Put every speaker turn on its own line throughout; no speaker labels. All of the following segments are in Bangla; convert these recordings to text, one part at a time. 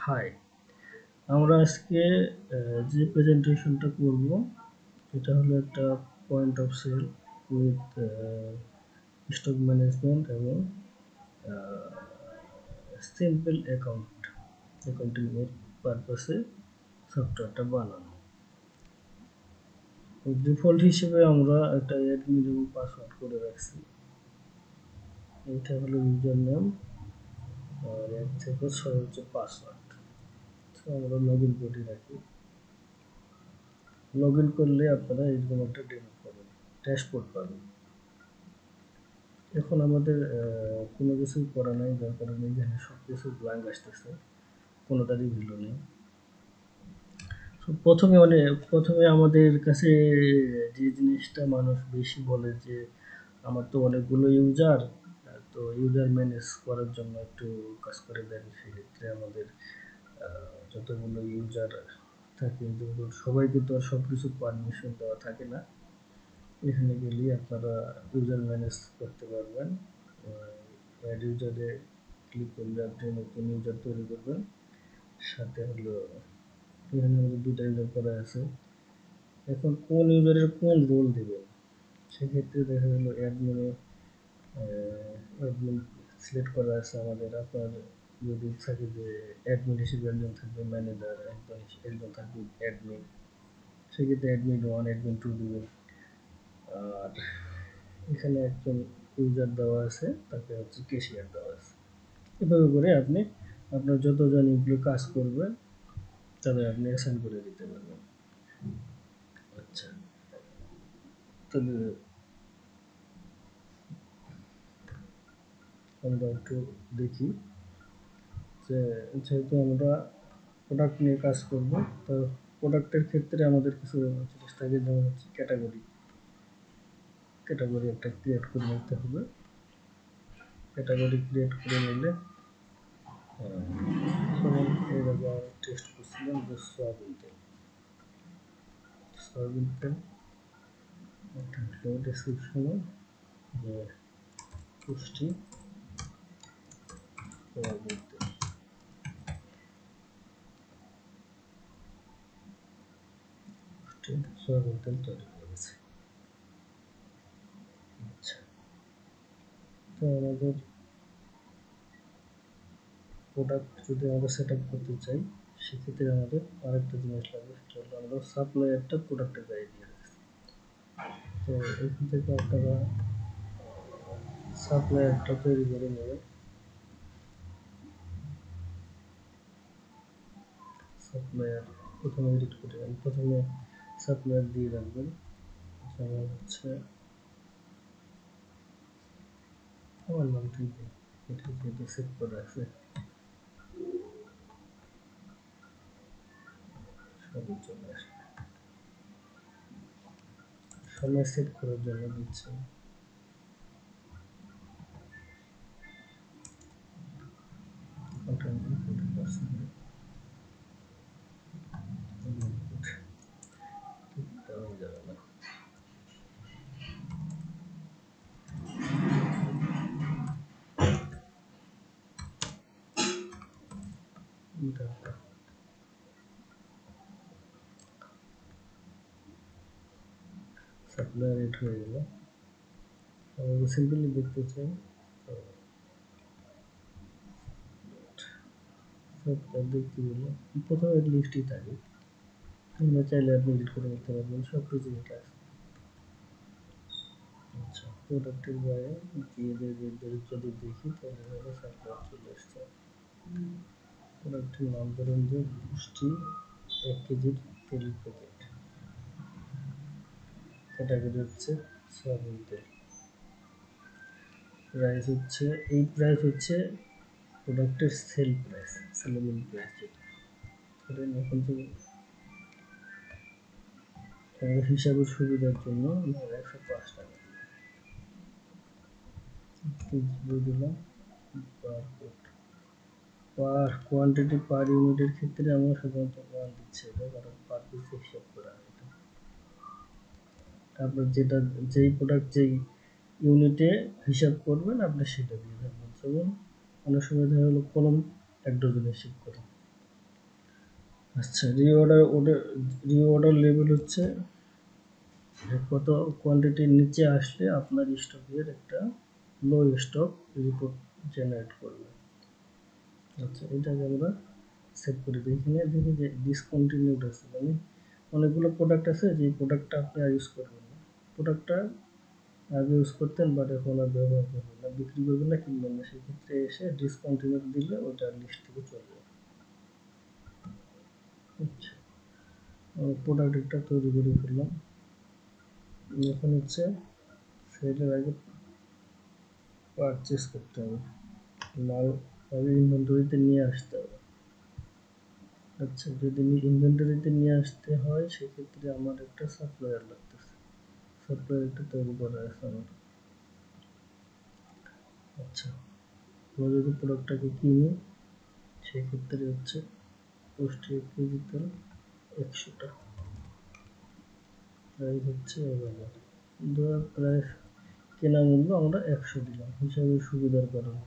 হাই, আমরা আজকে যে প্রেজেন্টেশনটা করব এটা হলো একটা point of sale with stock management এবং সিম্পল অ্যাকাউন্টিং এর পারপাসে সফটওয়্যারটা বানানো। ডিফল্ট হিসেবে আমরা একটা অ্যাডমিন এবং পাসওয়ার্ড করে রাখছি। এটা হলো ইউজার নেম আর 1 থেকে 6 হচ্ছে পাসওয়ার্ড। তো আমরা লগ ইন করে রাখি। লগ ইন করলে আপনারা এরকম একটা ডেমো পাবেন, ড্যাশবোর্ড পাবেন। এখন আমাদের কোনো কিছুই করা নাই, যার কারণে এখানে সব কিছু ব্ল্যাঙ্ক আসতেছে, কোনোটারই ভ্যালু নেই। প্রথমে আমাদের কাছে যে জিনিসটা মানুষ বেশি বলে যে আমার তো অনেকগুলো ইউজার, তো ইউজার ম্যানেজ করার জন্য একটু কাজ করে দেন। সেক্ষেত্রে আমাদের যতগুলো ইউজার থাকে, সবাইকে তো আর সব কিছু পারমিশন দেওয়া থাকে না। এখানে গেলেই আপনারা ইউজার ম্যানেজ করতে পারবেন। অ্যাড ইউজারে ক্লিক করলে আপনি নতুন ইউজার তৈরি করবেন। সাথে হলো এখানে আমাদের 2টা ইউজার করা আছে। এখন কোন ইউজারের কোন রোল দেবেন, সেক্ষেত্রে দেখা গেল অ্যাডমিন সিলেক্ট করা আছে আমাদের। আপনার যদি থাকে যে অ্যাডমিন হিসেবে একজন থাকবে ম্যানেজার, একজন থাকবে অ্যাডমিন, সেক্ষেত্রে অ্যাডমিন 1 অ্যাডমিন 2 দিবেন। আর এখানে একজন ইউজার দেওয়া আছে, তাকে হচ্ছে ক্যাশিয়ার দেওয়া আছে। এভাবে করে আপনি আপনার যতজন এমপ্লয়ি কাজ করবে তাদের আপনি অ্যাসাইন করে দিতে পারবেন। আচ্ছা, তবে আমরা একটু দেখি যে যেহেতু আমরা প্রোডাক্ট নিয়ে কাজ করব, তো প্রোডাক্টের ক্ষেত্রে আমাদের কিছু জিনিস থাকে, যেমন হচ্ছে ক্যাটাগরি একটা ক্রিয়েট করে নিতে হবে। ক্যাটাগরি ক্রিয়েট করে নিলে যেমন এর আগে টেস্ট করছিলাম যে সয়াবিন তেল একটা ডেসক্রিপশনে যে পুষ্টি সয়াবিন তেল, সয়াবিন তেল তৈরি হয়ে গেছে। আচ্ছা, তো আমাদের প্রোডাক্ট যদি আমরা সেট আপ করতে চাই, সেক্ষেত্রে আমাদের আরেকটা জিনিস লাগবে, সেটা হলো আমরা সাপ্লায়ারটা প্রোডাক্টের গায়ে দিয়ে রাখছি। তো এখান থেকে আপনারা সাপ্লায়ারটা তৈরি করে নেবেন। সাপ্লায়ার প্রথমে এডিট করে নেবেন, প্রথমে সাপ্লায়ার দিয়ে রাখবেন। যেমন হচ্ছে আমার নামটাই দিই, এটা যেহেতু সেভ করে আছে সবই চলে আসবে। সময় সেভ করার জন্য দিচ্ছি। যাবে না। সাপ্লায়ার এড হয়ে গেল। আমাকে সিম্পলি দেখতে চাই, দেখতে গেলে প্রথমে লিস্টই থাকে, আমরা চাইলে আপনি এডিট করে নিতে পারবেন, সব কিছু এটা আছে। আচ্ছা, প্রোডাক্টের গায়ে দিয়ে যদি দেখি তাহলে হলো সাপ্লায়ার চলে আসছে। প্রোডাক্টের নাম ধরেন যে পুষ্টি 1 কেজির তেলের প্যাকেট, ক্যাটাগরি হচ্ছে সয়াবিন তেল, প্রাইস হচ্ছে এই প্রাইস হচ্ছে প্রোডাক্টের সেলেবল প্রাইস। ধরেন এখন তো হিসাবের সুবিধার জন্য আমরা 105 টাকা দিলাম। পার কোয়ান্টিটি পার ইউনিটের ক্ষেত্রে আমরা সাধারণত 1 দিচ্ছি, কারণ পার পিস হিসাব করা হয়। তারপর যেই প্রোডাক্ট যেই ইউনিটে হিসাব করবেন আপনি সেটা দিয়ে থাকবেন। যেমন অনেক সময় দেখা গেলো কলম 1 ডজন হিসাব করে, আচ্ছা, রিঅর্ডার লেভেল হচ্ছে কত কোয়ান্টিটির নিচে আসলে আপনার স্টকের একটা লো স্টক রিপোর্ট জেনারেট করবে। আচ্ছা, এটাকে আমরা সেভ করে দিই। এখানে দেখি যে ডিসকন্টিনিউড আছে, মানে অনেকগুলো প্রোডাক্ট আছে যে প্রোডাক্টটা আপনি আর ইউজ করবেন না। প্রোডাক্টটা আগে ইউজ করতেন বাট এখন আর ব্যবহার করবেন না, বিক্রি করবেন না, কিনবেন না, সেক্ষেত্রে এসে ডিসকন্টিনিউড দিলে ওটা লিস্ট থেকে চলে যাবে। আচ্ছা, প্রোডাক্ট একটা তৈরি করে ফেললাম। এখন হচ্ছে সেটার আগে পারচেস করতে হবে, মাল আগে ইনভেন্টরিতে নিয়ে আসতে হবে। আচ্ছা, যদি ইনভেন্টরিতে নিয়ে আসতে হয় সেক্ষেত্রে আমার একটা সাপ্লায়ার লাগতেছে, সাপ্লায়ার একটা তৈরি করা আছে আমার। আচ্ছা, আমরা যদি প্রোডাক্টটাকে কিনি সেক্ষেত্রে হচ্ছে পোস্ট 1 কেজি তেল 100টা, প্রাইস হচ্ছে 1000, ধর প্রায় কেনা মূল্য আমরা 100 দিলাম হিসাবে সুবিধার কারণে।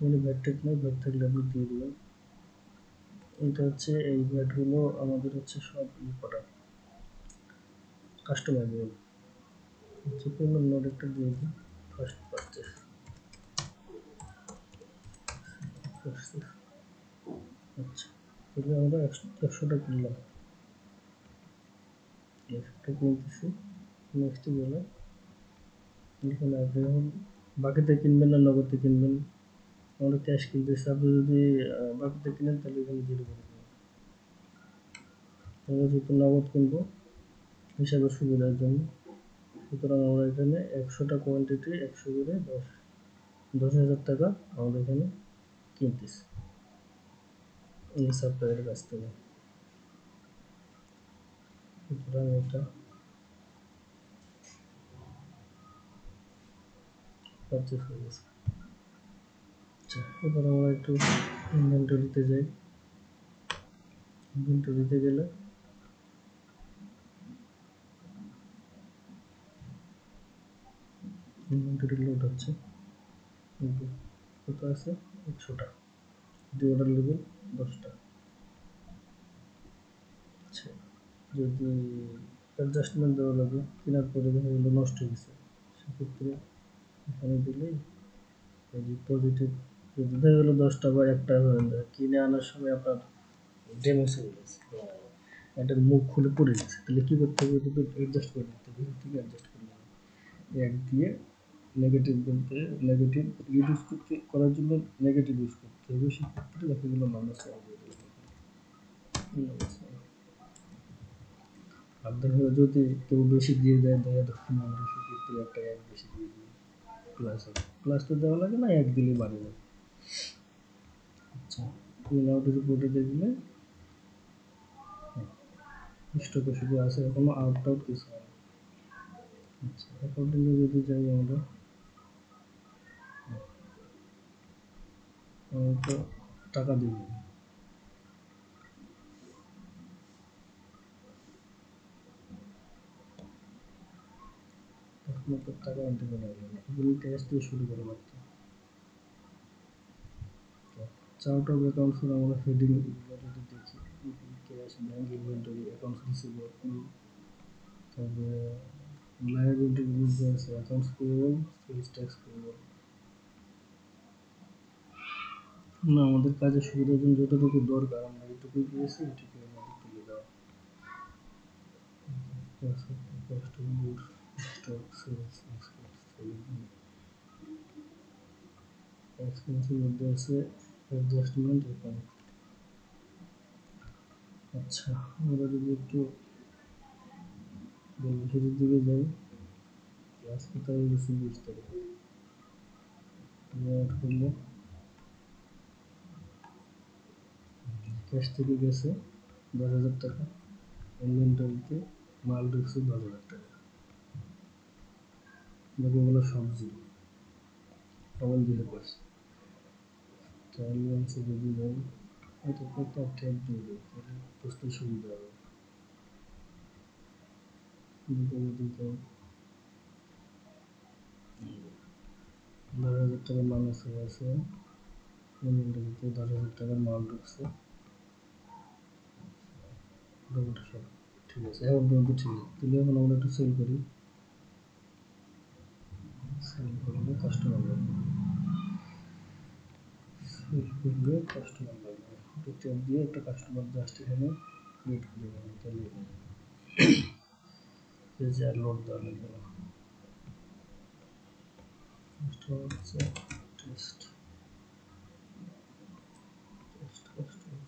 মানে ভ্যাট ট্যাট নেই, ভ্যাট থাকলে আপনি দিয়ে দেবেন। এটা হচ্ছে এই ভ্যাটগুলো আমাদের হচ্ছে সব করা কাস্টমাইজেবল। হচ্ছে পেমেন্ট নোট একটা দিয়ে দিই, ফার্স্ট পারচেস। আচ্ছা, তাহলে আমরা 100টা কিনলাম, 100টা কিনতেছি। নেক্সটে গেলে এখানে আপনি এখন বাকিতে কিনবেন না নগদে কিনবেন, আমরা ক্যাশ কিনতেছি। আপনি যদি বাকিতে কিনেন তাহলে এখানে 0 করে দেবেন। আমরা যেহেতু নগদ কিনবো হিসাবে সুবিধার জন্য, সুতরাং আমরা এখানে 100টা কোয়ান্টিটি 100 করে 10,000 টাকা আমরা এখানে কিনতেছি এই সাপ্লায়ারের কাছ থেকে। সুতরাং এটা পারচেস হয়ে গেছে। আচ্ছা, এবার আমরা একটু ইনভেন্টরিতে যাই। ইনভেন্টরিতে গেলে ইনভেন্টরি লোড হচ্ছে, কত আছে 100টা, অর্ডার লেভেল 10টা। আচ্ছা, যদি অ্যাডজাস্টমেন্ট দেওয়া লাগে কেনার পরে দেখা গেলো নষ্ট হয়ে গেছে, সেক্ষেত্রে এখানে দিলেই এই যে পজিটিভ, যদি দেখা গেলো 10টা বা একটা কিনে আনার সময় আপনার ড্যামেজ হয়ে গেছে, এটার মুখ খুলে পড়ে গেছে, তাহলে কী করতে হবে? এটা অ্যাডজাস্ট করে দিতে হবে, থেকে অ্যাডজাস্ট করে নেবে এক দিয়ে। নেগেটিভ বলতে নেগেটিভ ইউজ করতে করার জন্য নেগেটিভ ইউজ করতে হবে, সেক্ষেত্রে দেখা গেলো মাইনাস ওয়ান দিয়ে দেবে। আর দেখা গেলো যদি কেউ বেশি দিয়ে দেয় দেখা দক্ষিণ আমরা সেক্ষেত্রে একটা এক বেশি দিয়ে দিই, প্লাস হবে। প্লাস তো দেওয়া লাগে না, এক দিলে বাড়ে যাবে। আচ্ছা, আউটের রিপোর্টে দেখলে স্টকে শুধু আছে, এখনো আউট কিছু হয় না। আচ্ছা, অ্যাকাউন্টিংয়ে যদি যাই আমরা, তো টাকা দিব, এখনো তো টাকা আনতে পারা গেল না, এগুলি ক্যাশ দিয়ে শুরু করে মাত্র। চার্ট অফ অ্যাকাউন্টসের আমরা হেডিং যদি দেখি, cash, bank, inventory, accounts receivable, তারপরে লায়াবিলিটির মধ্যে আছে accounts payable, sales tax payable. না, আমাদের কাজের সুবিধার জন্য যতটুকু দরকার আমরা এটুকুই পেয়েছি, এটুকুই আমাদের তুলে দেওয়া। স্টক সেলস এক্সপেন্সের মধ্যে আছে অ্যাডজাস্টমেন্ট অ্যাকাউন্ট। আচ্ছা, আমরা যদি একটু বেনিফিটের দিকে যাই, আজকে তাই গেছি 20 তারিখ, অ্যাড করলে ক্যাশ থেকে গেছে 10,000 টাকা, ইনভেন্টরিতে মাল ঢুকছে 10,000 টাকা, বাকিগুলো সব জিরো, ডবল জিরো করছে। ট্রায়ালেন্সে যদি যাই, এটা একটা ট্যাগ দিয়ে দেয়, তাহলে বুঝতে সুবিধা হবে। যদি যাই 10,000 টাকা মাইনাস হয়ে আছে, ইনভেন্টরিতে 10,000 টাকার মাল ঢুকছে, ডকুমেন্টটা সব ঠিক আছে, এখন পর্যন্ত ঠিক আছে। তাহলে এখন আমরা একটু সেল করি, সেল করলে কাস্টমার লাগবে, সেল করলে কাস্টমার লাগবে, একটা ট্যাব দিয়ে একটা কাস্টমার জাস্ট এখানে ক্রিয়েট করে দেবেন, তাহলে এই যে আর লোড দেওয়া লাগবে না। কাস্টমার হচ্ছে টেস্ট, টেস্ট কাস্টমার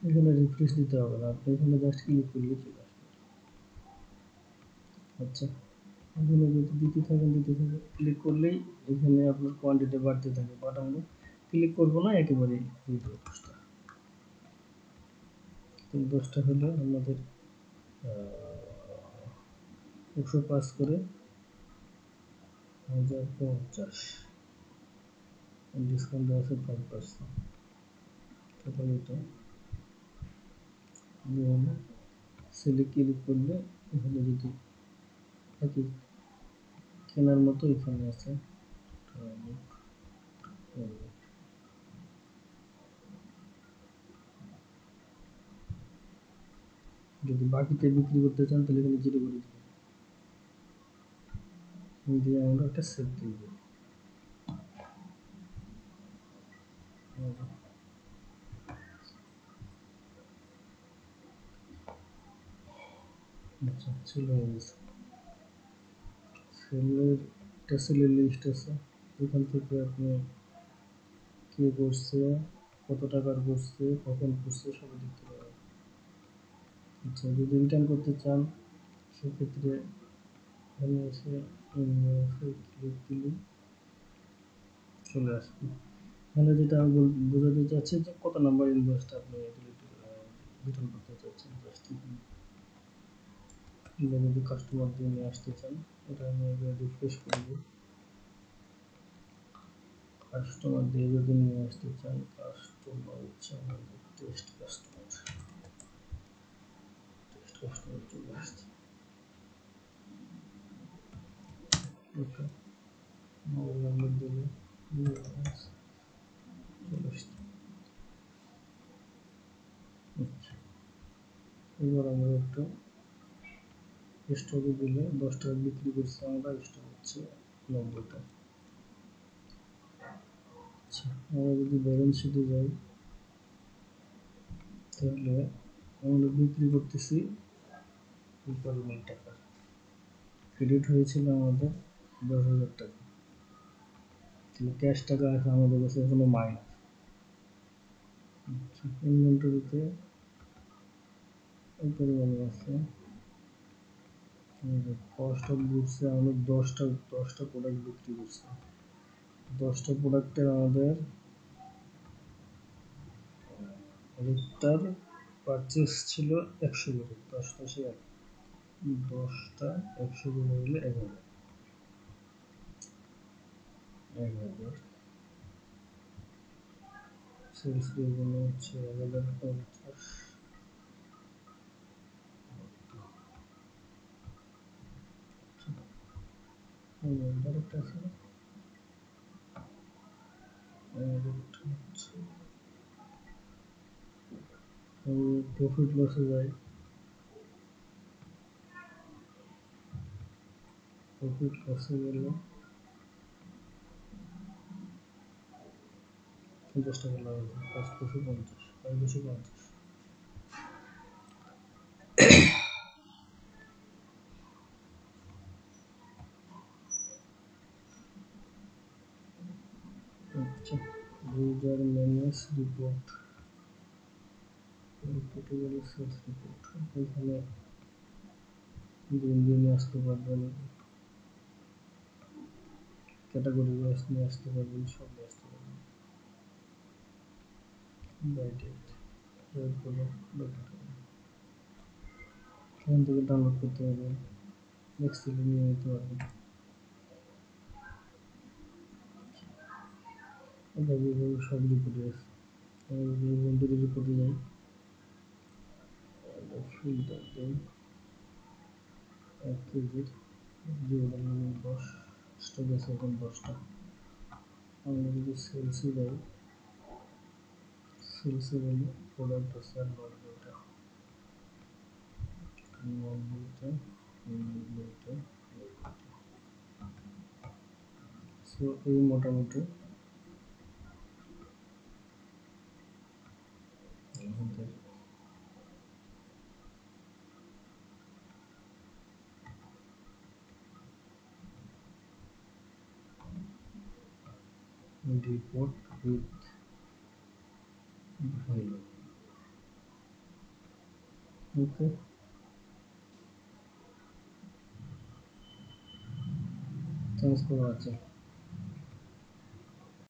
এখানে রিফ্রেশ দিতে হবে না, আপনি এখানে জাস্ট ক্লিক করলে চলে আসবে। আচ্ছা, এখানে যদি দিতে থাকেন ক্লিক করলেই এখানে আপনার কোয়ান্টিটি বাড়তে থাকে, বাট আমরা ক্লিক করবো না, একেবারে দিয়ে দেবো 10টা। তো 10টা হলে আমাদের 105 করে 1050, ডিসকাউন্ট দেওয়া আছে 5%। তারপরে এটা সেলে ক্লিক করলে এখানে যদি একই কেনার মতো এখানে আছে, যদি বাকিতে বিক্রি করতে চান তাহলে এখানে 0 করে দেবেন, দিয়ে আমরা একটা সেভ দিয়ে দেবো। আচ্ছা, সেল হয়ে গেছে। সেলের একটা সেলের লিস্ট আছে, এখান থেকে আপনি কে করছে, কত টাকার করছে, কখন করছে সব দেখতে পাবেন। আচ্ছা, যদি রিটার্ন করতে চান সেক্ষেত্রে এখানে এসে ক্লিক দিলে চলে আসবে। এখানে যেটা আমি বোঝাতে চাচ্ছি যে কত নাম্বার ইনভয়েসটা আপনি রিটার্ন করতে চাচ্ছেন, জাস্ট যদি কাস্টমার দিয়ে নিয়ে আসতে চান, এটা আমি রিফ্রেশ করব। কাস্টমার দিয়ে যদি নিয়ে আসতে চান, কাস্টমার হচ্ছে আমাদের টেস্ট কাস্টমার, টেস্ট কাস্টমার চলে আসছে। ওকে, মোবাইল নাম্বার দিলে চলে আসছে। আচ্ছা, এবার আমরা একটু স্টকে দিলে 10 টাকা বিক্রি করছি আমরা, স্টক হচ্ছে 90টা। আচ্ছা, আমরা যদি ব্যালেন্স শিটে যাই তাহলে আমরা বিক্রি করতেছি এই পরিমাণ টাকা, ক্রেডিট হয়েছিল আমাদের 10,000 টাকা, তাহলে ক্যাশ টাকা আছে আমাদের কাছে এখনো মাইনাস। আচ্ছা, ইনভেন্টরিতে এই পরিমাণে আছে, কস্ট অফ গুডসে আমাদের 10টা প্রোডাক্ট বিক্রি করছে, 10টা প্রোডাক্টের আমাদের একটার পারচেস ছিল 100 করে, 10টা 100 করে হলে 1000, সেলস রেভিনিউ হচ্ছে 1050। আরেকটা আছে, হচ্ছে প্রফিট লসে যায়, প্রফিট লসে গেলে 50 টাকা লাভ আছে, 550। আচ্ছা, ইউজার ম্যানেজ রিপোর্ট, রিপোর্টে গেলে সেলস রিপোর্ট, এখানে দিন দিন আসতে পারবেন, ক্যাটাগরি ওয়াইজ নিয়ে আসতে পারবেন, সব নিয়ে আসতে পারবেন। এখান থেকে ডাউনলোড করতে পারবেন, এক্সেলে নিয়ে নিতে পারবেন। এটা এইভাবে সব রিপোর্টে আছে। ইনভেন্টরি রিপোর্টে যাই, ফিল্টার দিই 1 কেজির জিওডাল 10টা গেছে এখন 10টা। আমরা যদি সেলসি যাই, সেলসি গেলে প্রোডাক্ট আছে নব্বইটা, নব্বইটা, নব্বইটা, সো এই মোটামুটি আমাদের report with value. Okay, thanks for watching.